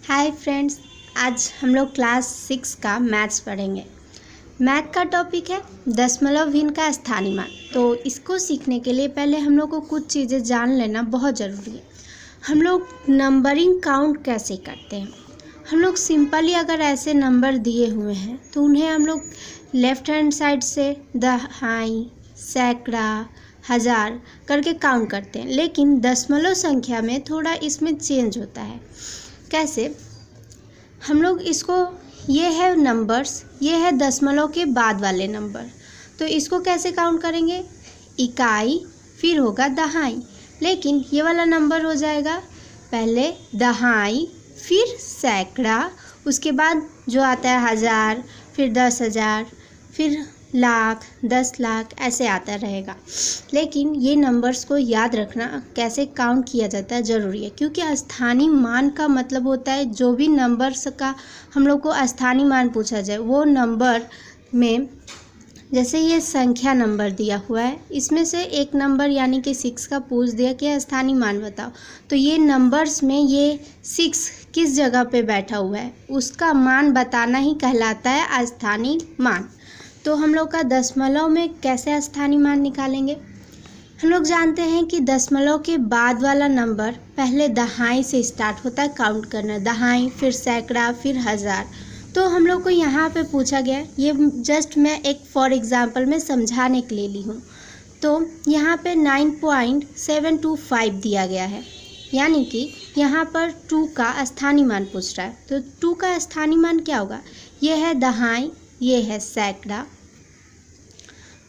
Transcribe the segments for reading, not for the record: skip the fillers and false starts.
Hi friends, आज हम लोग क्लास 6 का मैथ्स पढ़ेंगे। मैथ का टॉपिक है दशमलव भिन्न का स्थानीय मान। तो इसको सीखने के लिए पहले हम लोग को कुछ चीज़ें जान लेना बहुत ज़रूरी है। हम लोग नंबरिंग काउंट कैसे करते हैं। हम लोग सिंपली अगर ऐसे नंबर दिए हुए हैं तो उन्हें हम लोग लेफ़्ट हैंड साइड से दहाई, सैकड़ा, हज़ार करके काउंट करते हैं। लेकिन दशमलव संख्या में थोड़ा इसमें चेंज होता है। कैसे? हम लोग इसको, ये है नंबर्स, ये है दशमलव के बाद वाले नंबर, तो इसको कैसे काउंट करेंगे? इकाई फिर होगा दहाई। लेकिन ये वाला नंबर हो जाएगा पहले दहाई फिर सैकड़ा, उसके बाद जो आता है हज़ार, फिर 10,000, फिर लाख, 10 लाख, ऐसे आता रहेगा। लेकिन ये नंबर्स को याद रखना कैसे काउंट किया जाता है ज़रूरी है, क्योंकि स्थानीय मान का मतलब होता है जो भी नंबर्स का हम लोग को स्थानीय मान पूछा जाए वो नंबर में, जैसे ये संख्या नंबर दिया हुआ है, इसमें से एक नंबर यानी कि 6 का पूछ दिया कि स्थानीय मान बताओ, तो ये नंबर्स में ये 6 किस जगह पे बैठा हुआ है उसका मान बताना ही कहलाता है स्थानीय मान। तो हम लोग का दशमलव में कैसे स्थानीय मान निकालेंगे? हम लोग जानते हैं कि दशमलव के बाद वाला नंबर पहले दहाई से स्टार्ट होता है काउंट करना, दहाई फिर सैकड़ा फिर हज़ार। तो हम लोग को यहाँ पे पूछा गया, ये जस्ट मैं एक फॉर एग्जांपल में समझाने के लिए ली हूँ। तो यहाँ पे 9.725 दिया गया है, यानी कि यहाँ पर 2 का स्थानीय मान पूछ रहा है। तो 2 का स्थानीय मान क्या होगा? ये है दहाई, ये है सैकड़ा,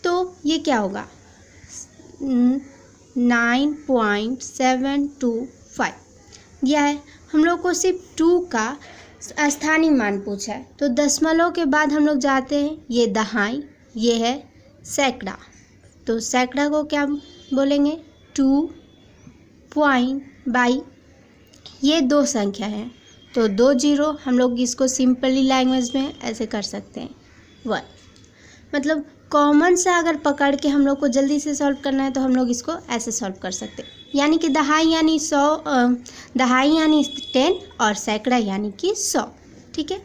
तो ये क्या होगा? 9.725 यह है। हम लोग को सिर्फ 2 का स्थानीय मान पूछा है। तो दशमलव के बाद हम लोग जाते हैं, ये दहाई, ये है सैकड़ा। तो सैकड़ा को क्या बोलेंगे? 2 बाई, ये 2 संख्या है तो 2 जीरो, हम लोग इसको सिंपली लैंग्वेज में ऐसे कर सकते हैं 1। मतलब कॉमन से अगर पकड़ के हम लोग को जल्दी से सॉल्व करना है तो हम लोग इसको ऐसे सॉल्व कर सकते हैं, यानी कि दहाई यानी 100, दहाई यानी 10 और सैकड़ा यानी कि 100। ठीक है,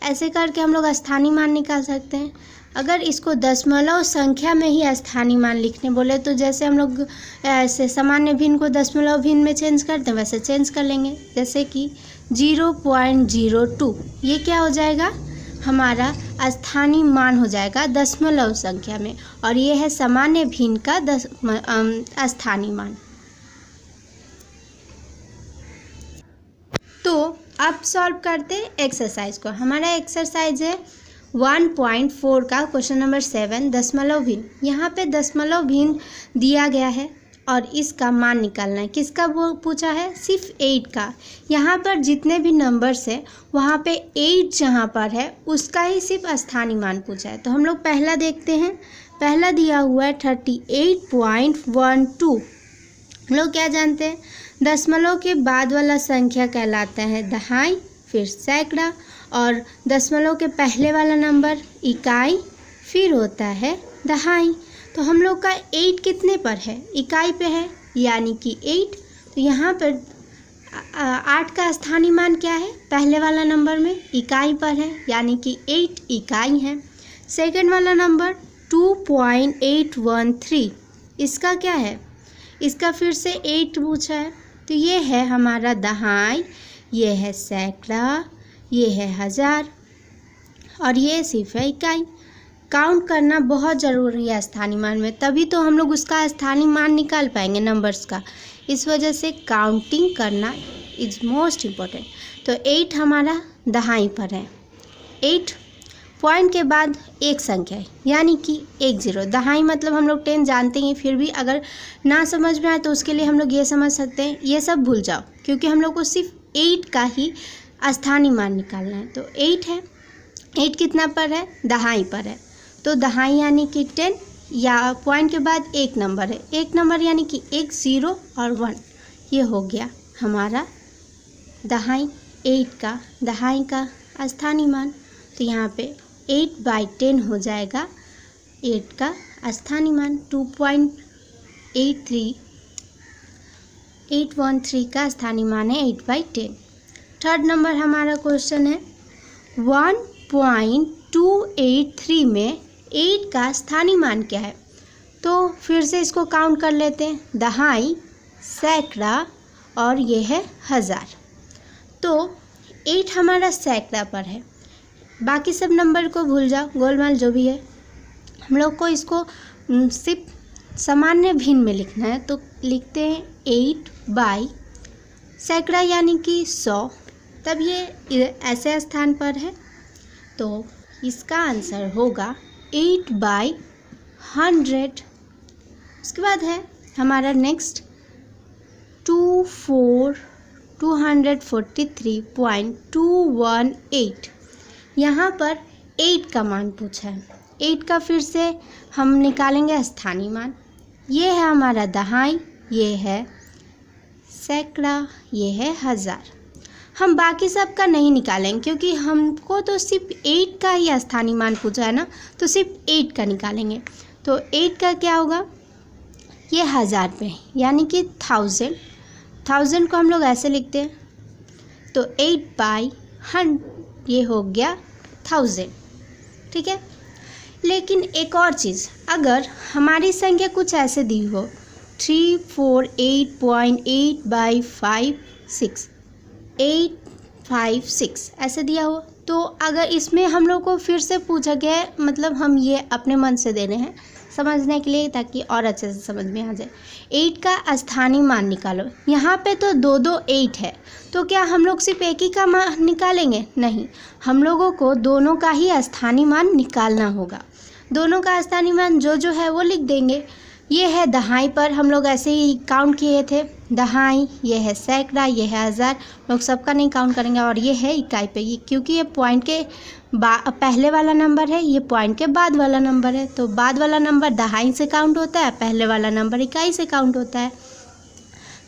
ऐसे करके हम लोग स्थानीय मान निकाल सकते हैं। अगर इसको दशमलव संख्या में ही स्थानीय मान लिखने बोले तो जैसे हम लोग ऐसे सामान्य भिन्न को दशमलव भिन्न में चेंज करते हैं वैसे चेंज कर लेंगे। जैसे कि 0.02, ये क्या हो जाएगा? हमारा स्थानीय मान हो जाएगा दशमलव संख्या में, और ये है सामान्य भिन्न का स्थानीय मान। तो अब सॉल्व करते एक्सरसाइज को। हमारा एक्सरसाइज है 1.4 का क्वेश्चन नंबर 7, दशमलव भिन्न। यहाँ पे दशमलव भिन्न दिया गया है और इसका मान निकालना है। किसका वो पूछा है? सिर्फ 8 का। यहाँ पर जितने भी नंबर्स है वहाँ पे 8 जहाँ पर है उसका ही सिर्फ स्थानीय मान पूछा है। तो हम लोग पहला देखते हैं। पहला दिया हुआ है 38.12। हम लोग क्या जानते हैं? दशमलव के बाद वाला संख्या कहलाता है दहाई फिर सैकड़ा, और दशमलव के पहले वाला नंबर इकाई फिर होता है दहाई। तो हम लोग का 8 कितने पर है? इकाई पे है, यानी कि 8। तो यहाँ पर 8 का स्थानीय मान क्या है? पहले वाला नंबर में इकाई पर है, यानी कि 8 इकाई है। सेकंड वाला नंबर 2.813, इसका क्या है? इसका फिर से 8 पूछा है, तो ये है हमारा दहाई, ये है सैकड़ा, ये है हज़ार, और ये सिर्फ है इकाई। काउंट करना बहुत ज़रूरी है स्थानीय मान में, तभी तो हम लोग उसका स्थानीय मान निकाल पाएंगे नंबर्स का। इस वजह से काउंटिंग करना इज़ मोस्ट इम्पोर्टेंट। तो 8 हमारा दहाई पर है। 8 पॉइंट के बाद एक संख्या है, यानी कि 1 0। दहाई मतलब हम लोग 10 जानते हैं, फिर भी अगर ना समझ में आए तो उसके लिए हम लोग ये समझ सकते हैं, ये सब भूल जाओ, क्योंकि हम लोग को सिर्फ 8 का ही स्थानीय मान निकालना है। तो 8 है। 8 कितना पर है? दहाई पर है। तो दहाई यानी कि 10, या पॉइंट के बाद एक नंबर है, एक नंबर यानी कि 1 0 और 1, ये हो गया हमारा दहाई, 8 का दहाई का स्थानीय मान। तो यहाँ पे 8/10 हो जाएगा 8 का स्थानीय मान। 2.813 का स्थानीय मान है 8/10। थर्ड नंबर हमारा क्वेश्चन है 1.283 में 8 का स्थानीय मान क्या है। तो फिर से इसको काउंट कर लेते हैं, दहाई, सैकड़ा और ये है हज़ार। तो 8 हमारा सैकड़ा पर है, बाकी सब नंबर को भूल जाओ, गोलमाल जो भी है। हम लोग को इसको सिर्फ सामान्य भिन्न में लिखना है, तो लिखते हैं 8 बाई सैकड़ा यानी कि 100, तब ये ऐसे स्थान पर है, तो इसका आंसर होगा 8 बाई 100। उसके बाद है हमारा नेक्स्ट 243.218। यहाँ पर 8 का मान पूछा है। 8 का फिर से हम निकालेंगे स्थानीय मान। ये है हमारा दहाई, ये है सैकड़ा, ये है हज़ार। हम बाकी सब का नहीं निकालेंगे क्योंकि हमको तो सिर्फ 8 का ही स्थानीय मान पूछा है ना, तो सिर्फ 8 का निकालेंगे। तो 8 का क्या होगा, ये हज़ार पे यानी कि 1000 को हम लोग ऐसे लिखते हैं, तो 8 बाई 100 ये हो गया 1000। ठीक है, लेकिन एक और चीज़, अगर हमारी संख्या कुछ ऐसे दी हो 348.8 बाई 856 ऐसे दिया हो, तो अगर इसमें हम लोग को फिर से पूछा गया है, मतलब हम ये अपने मन से दे रहे हैं समझने के लिए ताकि और अच्छे से समझ में आ जाए। 8 का स्थानीय मान निकालो। यहाँ पे तो 2 8 है, तो क्या हम लोग सिर्फ एक ही का मान निकालेंगे? नहीं, हम लोगों को दोनों का ही स्थानीय मान निकालना होगा। दोनों का स्थानीय मान जो है वो लिख देंगे। ये है दहाई पर, हम लोग ऐसे ही काउंट किए थे, दहाई, ये है सैकड़ा, ये है हज़ार, लोग सबका नहीं काउंट करेंगे। और ये है इकाई पे, ये क्योंकि ये पॉइंट के पहले वाला नंबर है, ये पॉइंट के बाद वाला नंबर है, तो बाद वाला नंबर दहाई से काउंट होता है, पहले वाला नंबर इकाई से काउंट होता है।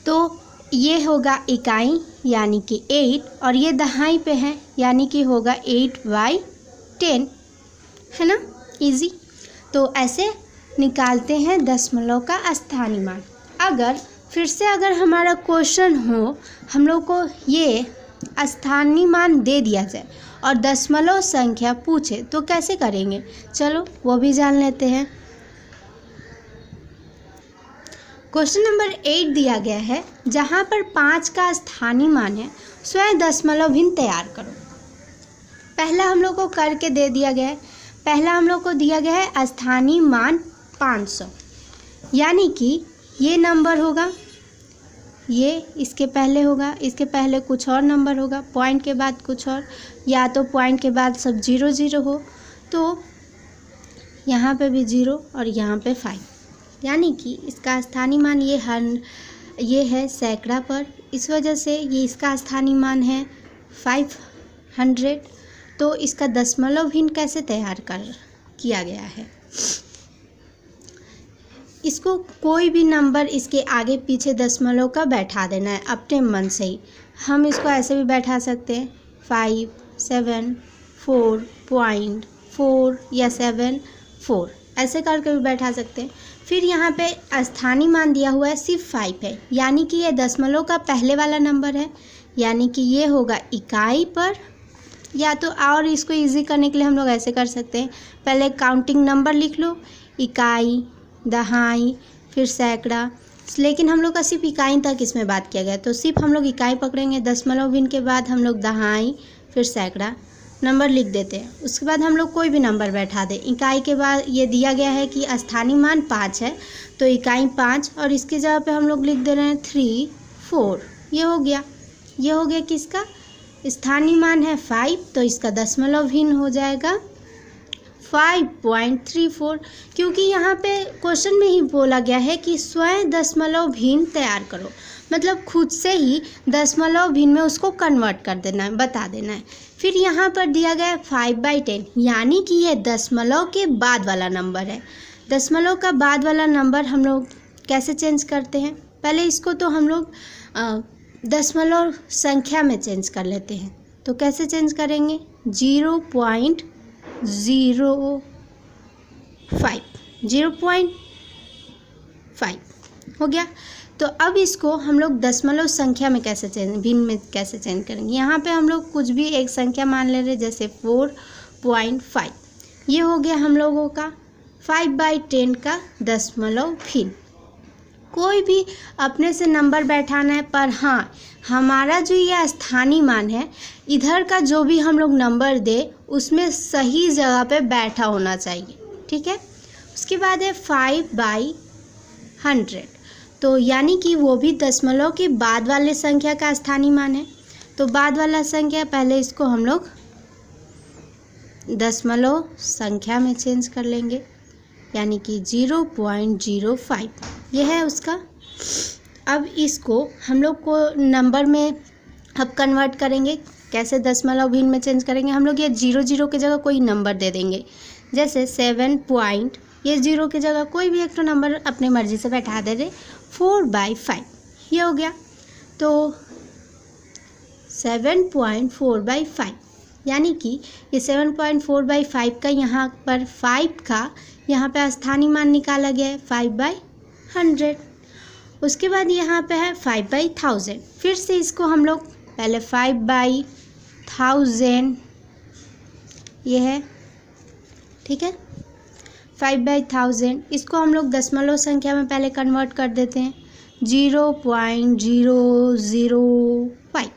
तो ये होगा इकाई यानी कि 8, और ये दहाई पे है यानी कि होगा 8 बाई 10, है ना, इजी। तो ऐसे निकालते हैं दशमलव का स्थानीय मान। अगर हमारा क्वेश्चन हो, हम लोग को ये स्थानीय मान दे दिया जाए और दशमलव संख्या पूछे, तो कैसे करेंगे, चलो वो भी जान लेते हैं। क्वेश्चन नंबर 8 दिया गया है, जहाँ पर 5 का स्थानीय मान है, स्वयं दशमलव भिन्न तैयार करो। पहला हम लोग को करके दे दिया गया है। पहला हम लोग को दिया गया है स्थानीय मान 500, यानी कि ये नंबर होगा, ये इसके पहले होगा, इसके पहले कुछ और नंबर होगा, पॉइंट के बाद कुछ और, या तो पॉइंट के बाद सब 0 0 हो, तो यहाँ पे भी 0 और यहाँ पे 5, यानी कि इसका स्थानीय मान ये है सैकड़ा पर, इस वजह से ये इसका स्थानीय मान है 500। तो इसका दशमलव भिन्न कैसे तैयार किया गया है, इसको कोई भी नंबर इसके आगे पीछे दशमलव का बैठा देना है अपने मन से ही। हम इसको ऐसे भी बैठा सकते हैं 5, 7, 4.4 या 7, 4 ऐसे करके भी बैठा सकते हैं। फिर यहाँ पे स्थानीय मान दिया हुआ है सिर्फ 5 है, यानी कि ये दशमलव का पहले वाला नंबर है, यानी कि ये होगा इकाई पर। या तो और इसको इजी करने के लिए हम लोग ऐसे कर सकते हैं, पहले काउंटिंग नंबर लिख लो, इकाई, दहाई, फिर सैकड़ा, लेकिन हम लोग का सिर्फ इकाई तक इसमें बात किया गया, तो सिर्फ हम लोग इकाई पकड़ेंगे। दशमलव भिन्न के बाद हम लोग दहाई फिर सैकड़ा नंबर लिख देते हैं। उसके बाद हम लोग कोई भी नंबर बैठा दें। इकाई के बाद ये दिया गया है कि स्थानीय मान 5 है, तो इकाई 5 और इसकी जगह पे हम लोग लिख दे रहे हैं 3, 4। ये हो गया किसका स्थानीय मान है 5, तो इसका दशमलव भिन्न हो जाएगा 5.34, क्योंकि यहाँ पे क्वेश्चन में ही बोला गया है कि स्वयं दशमलव भिन्न तैयार करो, मतलब खुद से ही दशमलव भिन्न में उसको कन्वर्ट कर देना है, बता देना है। फिर यहाँ पर दिया गया है 5/10, यानी कि यह दशमलव के बाद वाला नंबर है। दशमलव का बाद वाला नंबर हम लोग कैसे चेंज करते हैं, पहले इसको तो हम लोग दशमलव संख्या में चेंज कर लेते हैं। तो कैसे चेंज करेंगे, 0.05 0.5 हो गया। तो अब इसको हम लोग दशमलव संख्या में कैसे भिन्न में कैसे चेंज करेंगे। यहाँ पे हम लोग कुछ भी एक संख्या मान ले रहे, जैसे 4.5। ये हो गया हम लोगों का 5/10 का दशमलव भिन्न। कोई भी अपने से नंबर बैठाना है, पर हाँ हमारा जो यह स्थानीय मान है, इधर का जो भी हम लोग नंबर दे उसमें सही जगह पे बैठा होना चाहिए, ठीक है। उसके बाद है 5/100, तो यानी कि वो भी दशमलव के बाद वाले संख्या का स्थानीय मान है। तो बाद वाला संख्या, पहले इसको हम लोग दशमलव संख्या में चेंज कर लेंगे, यानी कि 0.05 यह है उसका। अब इसको हम लोग को नंबर में अब कन्वर्ट करेंगे, कैसे दशमलव भिन्न में चेंज करेंगे। हम लोग ये 0 की जगह कोई नंबर दे देंगे, जैसे 7. ये 0 की जगह कोई भी एक तो नंबर अपनी मर्जी से बैठा दे रहे, 4/5 ये हो गया। तो 7.4/5 यानी कि ये 7.4/5 का यहाँ पर 5 का यहाँ पे स्थानीय मान निकाला गया है 5/100। उसके बाद यहाँ पे है 5/1000। फिर से इसको हम लोग पहले 5/1000 ये है, ठीक है। 5/1000 इसको हम लोग दशमलव संख्या में पहले कन्वर्ट कर देते हैं, 0.005।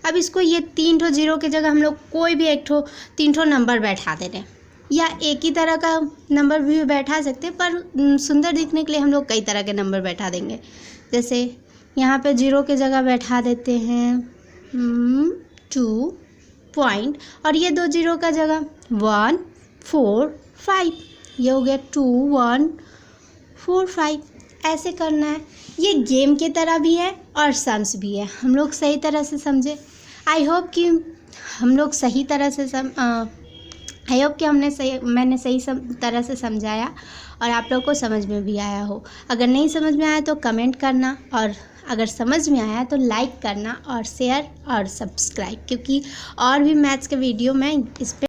अब इसको ये 3 ठो 0 की जगह हम लोग कोई भी 3 ठो नंबर बैठा दे रहे हैं, या एक ही तरह का नंबर भी बैठा सकते हैं, पर सुंदर दिखने के लिए हम लोग कई तरह के नंबर बैठा देंगे। जैसे यहाँ पे 0 की जगह बैठा देते हैं 2 पॉइंट, और ये 2 0 का जगह 1 4 5, ये हो गया 2 1 4 5। ऐसे करना है। ये गेम की तरह भी है और सम्स भी है, हम लोग सही तरह से समझे। आई होप कि हम लोग सही तरह से मैंने सही तरह से समझाया और आप लोग को समझ में भी आया हो। अगर नहीं समझ में आया तो कमेंट करना, और अगर समझ में आया तो लाइक करना और शेयर और सब्सक्राइब, क्योंकि और भी मैथ्स के वीडियो मैं इस पे